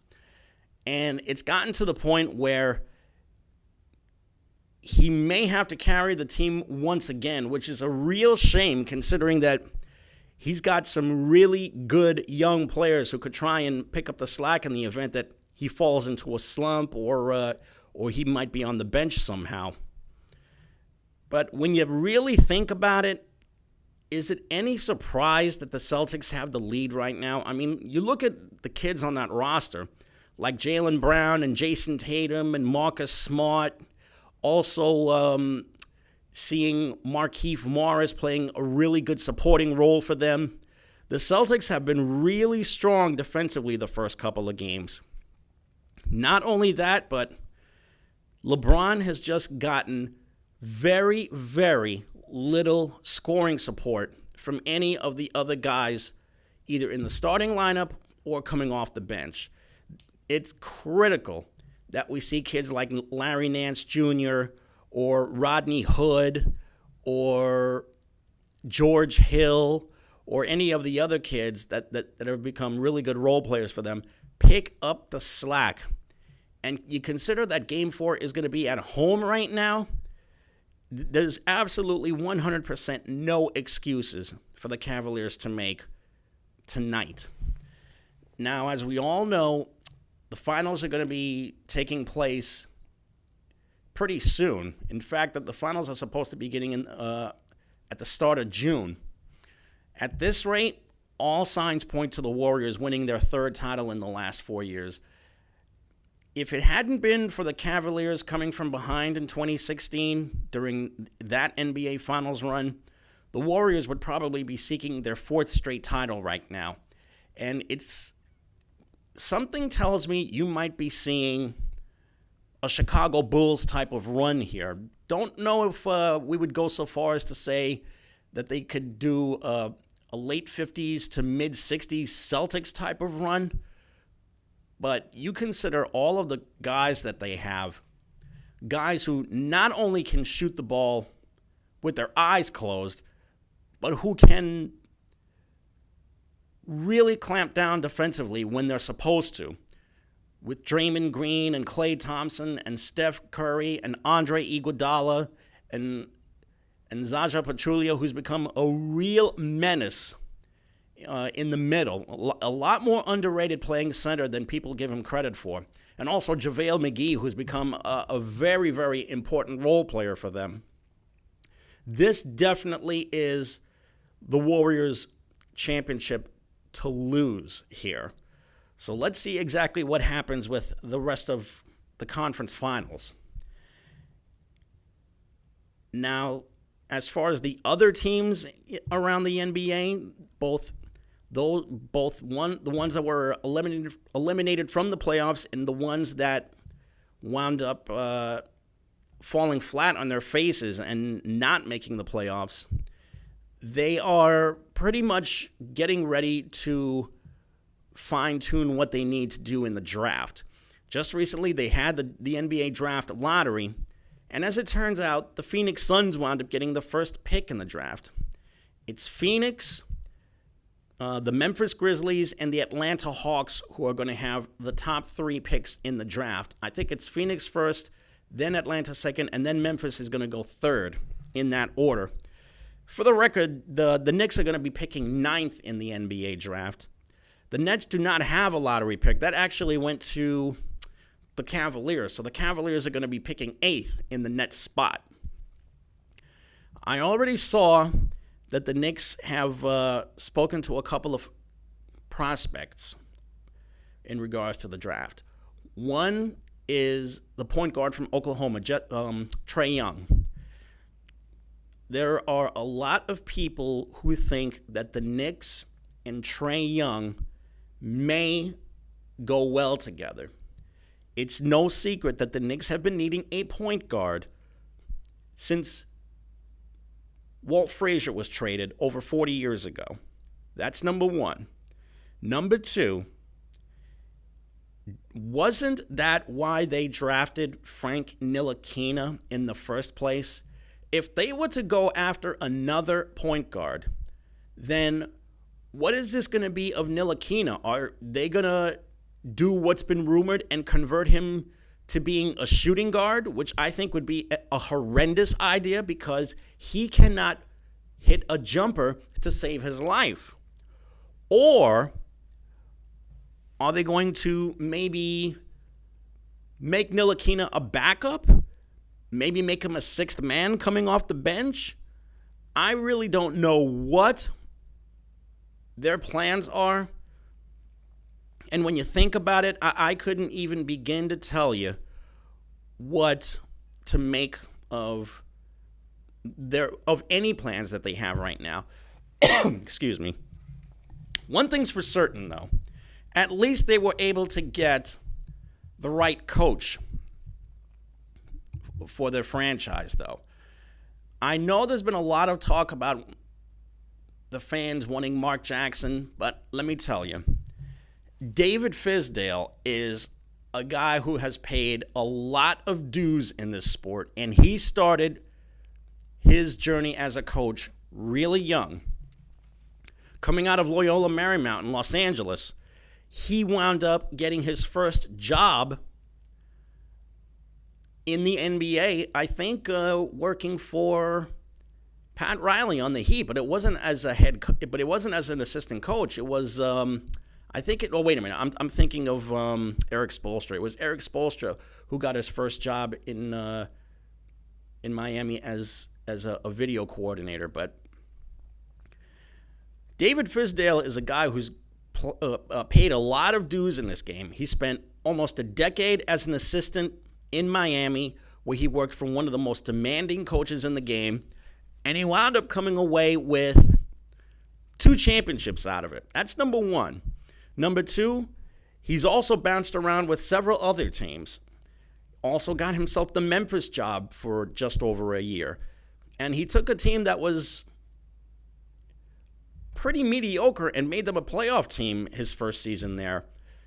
And it's gotten to the point where he may have to carry the team once again, which is a real shame considering that he's got some really good young players who could try and pick up the slack in the event that he falls into a slump or he might be on the bench somehow. But when you really think about it, is it any surprise that the Celtics have the lead right now? I mean, you look at the kids on that roster, like Jaylen Brown and Jason Tatum and Marcus Smart, also seeing Markieff Morris playing a really good supporting role for them. The Celtics have been really strong defensively the first couple of games. Not only that, but LeBron has just gotten very, very little scoring support from any of the other guys, either in the starting lineup or coming off the bench. It's critical that we see kids like Larry Nance Jr. or Rodney Hood or George Hill or any of the other kids that have become really good role players for them pick up the slack. And you consider that Game 4 is going to be at home right now, there's absolutely 100% no excuses for the Cavaliers to make tonight. Now, as we all know, the finals are going to be taking place pretty soon. In fact, that the finals are supposed to be beginning at the start of June. At this rate, all signs point to the Warriors winning their third title in the last 4 years. If it hadn't been for the Cavaliers coming from behind in 2016 during that NBA Finals run, the Warriors would probably be seeking their fourth straight title right now. And something tells me you might be seeing a Chicago Bulls type of run here. Don't know if we would go so far as to say that they could do a late 50s to mid 60s Celtics type of run. But you consider all of the guys that they have, guys who not only can shoot the ball with their eyes closed, but who can really clamp down defensively when they're supposed to. With Draymond Green and Klay Thompson and Steph Curry and Andre Iguodala and Zaza Pachulia, who's become a real menace in the middle. A lot more underrated playing center than people give him credit for. And also JaVale McGee, who's become a very, very important role player for them. This definitely is the Warriors' championship to lose here. So let's see exactly what happens with the rest of the conference finals. Now, as far as the other teams around the NBA, the ones that were eliminated from the playoffs and the ones that wound up falling flat on their faces and not making the playoffs, they are pretty much getting ready to fine-tune what they need to do in the draft. Just recently, they had the NBA draft lottery, and as it turns out, the Phoenix Suns wound up getting the first pick in the draft. It's Phoenix, the Memphis Grizzlies, and the Atlanta Hawks who are going to have the top three picks in the draft. I think it's Phoenix first, then Atlanta second, and then Memphis is going to go third in that order. For the record, the Knicks are going to be picking ninth in the NBA draft. The Nets do not have a lottery pick. That actually went to the Cavaliers. So the Cavaliers are going to be picking 8th in the net spot. I already saw that the Knicks have spoken to a couple of prospects in regards to the draft. One is the point guard from Oklahoma, Trae Young. There are a lot of people who think that the Knicks and Trae Young may go well together. It's no secret that the Knicks have been needing a point guard since Walt Frazier was traded over 40 years ago. That's number one. Number two, wasn't that why they drafted Frank Ntilikina in the first place? If they were to go after another point guard, then what is this going to be of Ntilikina? Are they going to do what's been rumored and convert him to being a shooting guard, which I think would be a horrendous idea because he cannot hit a jumper to save his life? Or are they going to maybe make Ntilikina a backup? Maybe make him a 6th man coming off the bench? I really don't know what their plans are. And when you think about it, I couldn't even begin to tell you what to make of any plans that they have right now. Excuse me. One thing's for certain, though. At least they were able to get the right coach for their franchise, though. I know there's been a lot of talk about the fans wanting Mark Jackson, but let me tell you, David Fizdale is a guy who has paid a lot of dues in this sport, and he started his journey as a coach really young. Coming out of Loyola Marymount in Los Angeles, he wound up getting his first job in the NBA, I think working for Pat Riley on the Heat, but it wasn't as it wasn't as an assistant coach. It was wait a minute. I'm thinking of Eric Spoelstra. It was Eric Spoelstra who got his first job in Miami as a video coordinator. But David Fizdale is a guy who's paid a lot of dues in this game. He spent almost a decade as an assistant in Miami, where he worked for one of the most demanding coaches in the game, and he wound up coming away with 2 championships out of it. That's number one. Number two, he's also bounced around with several other teams. Also got himself the Memphis job for just over a year. And he took a team that was pretty mediocre and made them a playoff team his first season there.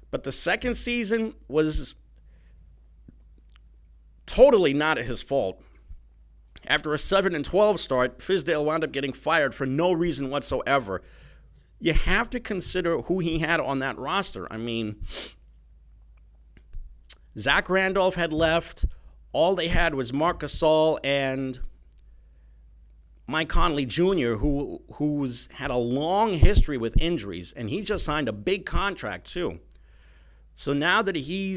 But the second season was totally not his fault. After a 7-12 start, Fizdale wound up getting fired for no reason whatsoever. You have to consider who he had on that roster. I mean, Zach Randolph had left. All they had was Marc Gasol and Mike Conley Jr., who's had a long history with injuries, and he just signed a big contract too. So now that he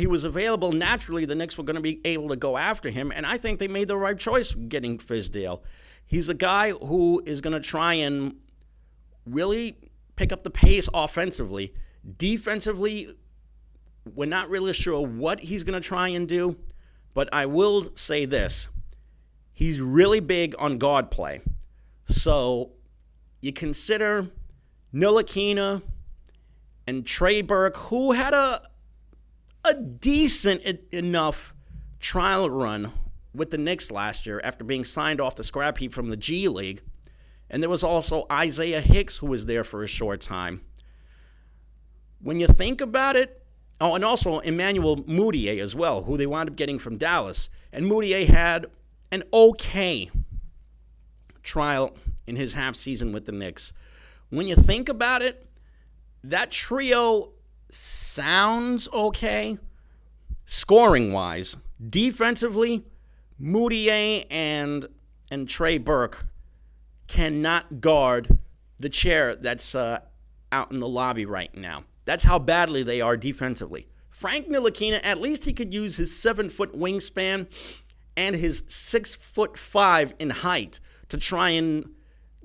was available, naturally the Knicks were going to be able to go after him, and I think they made the right choice getting Fizdale. He's a guy who is going to try and really pick up the pace offensively. Defensively, we're not really sure what he's going to try and do, but I will say this. He's really big on guard play. So you consider Ntilikina and Trey Burke, who had a decent enough trial run with the Knicks last year after being signed off the scrap heap from the G League. And there was also Isaiah Hicks, who was there for a short time. When you think about it, oh, and also Emmanuel Mudiay as well, who they wound up getting from Dallas. And Mudiay had an okay trial in his half season with the Knicks. When you think about it, that trio sounds okay scoring-wise. Defensively, Mudiay and Trey Burke cannot guard the chair that's out in the lobby right now. That's how badly they are defensively. Frank Ntilikina, at least he could use his 7-foot wingspan and his 6'5" in height to try and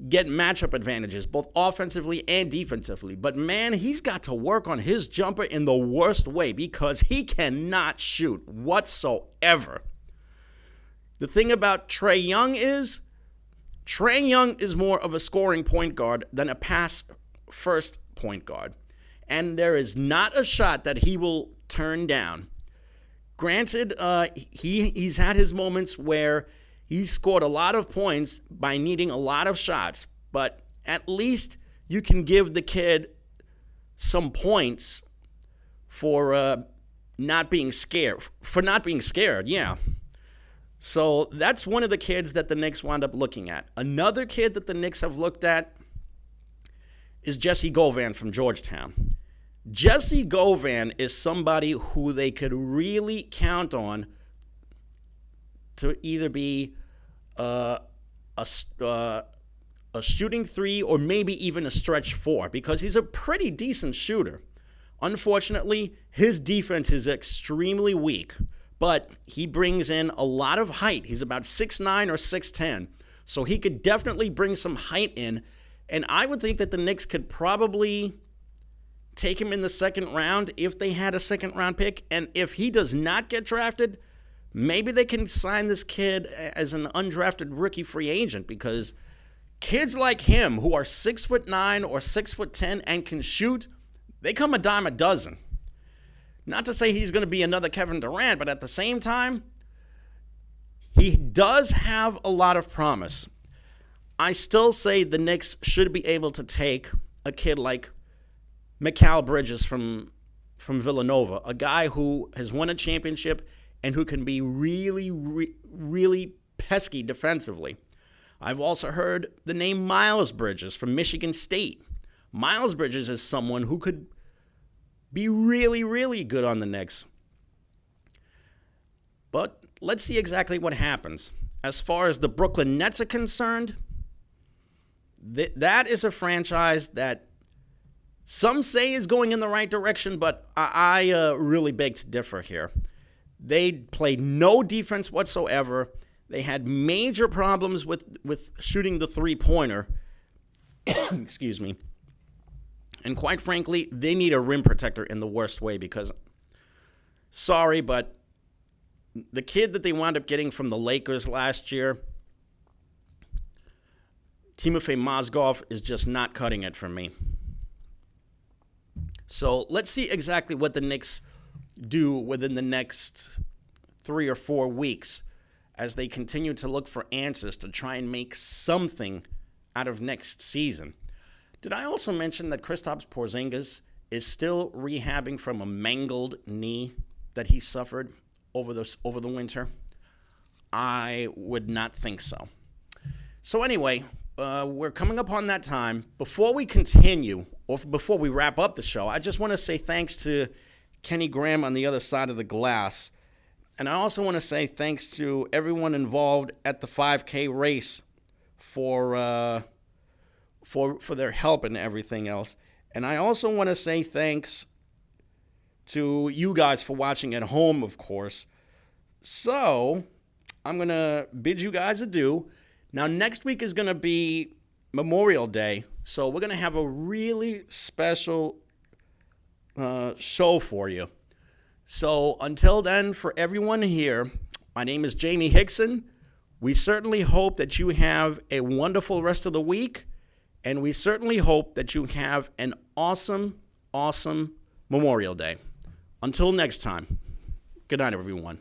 get matchup advantages, both offensively and defensively. But man, he's got to work on his jumper in the worst way because he cannot shoot whatsoever. The thing about Trae Young is more of a scoring point guard than a pass-first point guard. And there is not a shot that he will turn down. Granted, he's had his moments where he's scored a lot of points by needing a lot of shots, but at least you can give the kid some points for not being scared. Yeah. So that's one of the kids that the Knicks wound up looking at. Another kid that the Knicks have looked at is Jesse Govan from Georgetown. Jesse Govan is somebody who they could really count on to either be a shooting 3 or maybe even a stretch 4 because he's a pretty decent shooter. Unfortunately, his defense is extremely weak, but he brings in a lot of height. He's about 6'9" or 6'10", so he could definitely bring some height in, and I would think that the Knicks could probably take him in the second round if they had a second-round pick, and if he does not get drafted, maybe they can sign this kid as an undrafted rookie free agent because kids like him who are 6'9" or 6'10" and can shoot, they come a dime a dozen. Not to say he's going to be another Kevin Durant, but at the same time, he does have a lot of promise. I still say the Knicks should be able to take a kid like Mikal Bridges from Villanova, a guy who has won a championship and who can be really, really pesky defensively. I've also heard the name Miles Bridges from Michigan State. Miles Bridges is someone who could be really, really good on the Knicks. But let's see exactly what happens. As far as the Brooklyn Nets are concerned, that is a franchise that some say is going in the right direction, but I really beg to differ here. They played no defense whatsoever. They had major problems with shooting the three-pointer. Excuse me. And quite frankly, they need a rim protector in the worst way because, sorry, but the kid that they wound up getting from the Lakers last year, Timofey Mozgov, is just not cutting it for me. So let's see exactly what the Knicks do within the next 3 or 4 weeks as they continue to look for answers to try and make something out of next season. Did I also mention that Kristaps Porzingis is still rehabbing from a mangled knee that he suffered over the winter? I would not think so. So anyway, we're coming up on that time. Before we continue, or before we wrap up the show, I just want to say thanks to Kenny Graham on the other side of the glass. And I also want to say thanks to everyone involved at the 5K race for their help and everything else. And I also want to say thanks to you guys for watching at home, of course. So I'm going to bid you guys adieu. Now, next week is going to be Memorial Day, so we're going to have a really special show for you. So until then, for everyone here, my name is Jaime Hixson. We certainly hope that you have a wonderful rest of the week, and we certainly hope that you have an awesome, awesome Memorial Day. Until next time, good night, everyone.